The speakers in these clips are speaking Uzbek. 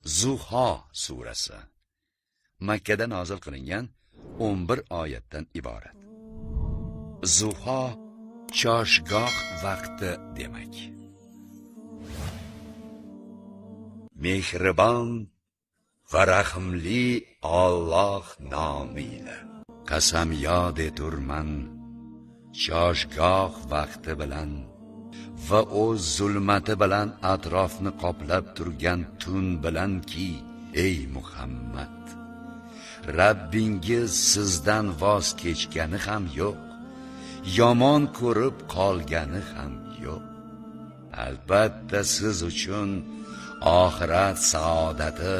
Zuho surasi Makka da nozil qilingan 11 oyatdan iborat. Zuho choshgoh vaqti demak. Mehribon va rahimli Alloh nomiyle qasam yod eturman choshgoh vaqti bilan va o'z zulmati bilan atrofni qoplab turgan tun bilanki, ey Muhammad, Rabbingiz sizdan voz kechgani ham yo'q, yomon ko'rib qolgani ham yo'q. Albatta siz uchun oxirat saodati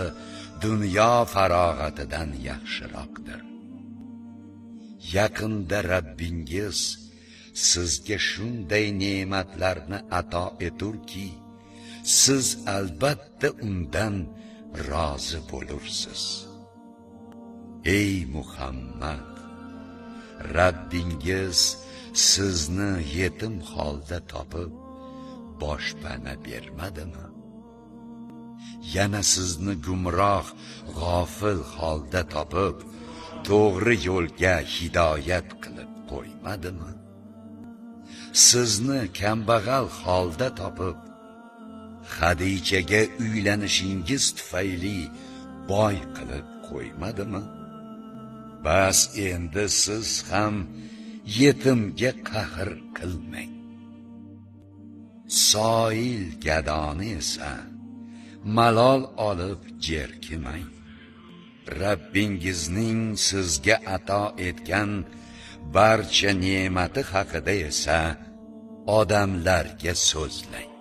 dunyo farog'atidan yaxshiroqdir. Yaqinda Rabbingiz sizga shunday ne'matlarni ato eturki, siz albatta undan rozi bo'lursiz. Ey Muhammad, Rabbingiz sizni yetim holda topib, boshpana bermadimi? Yana sizni gumroh, g'ofil holda topib, to'g'ri yo'lga hidoyat qilib qo'ymadimi? Sizni kambag'al holda topib, Xadichaga uylanishingiz tufayli boy qilib qo'ymadimi? Bas endi siz ham yetimga qahr qilmang. Soil gadoni esa malol olib jerkimang. Rabbingizning sizga ato etgan barcha ne'mati haqida esa odamlarga so'zlang.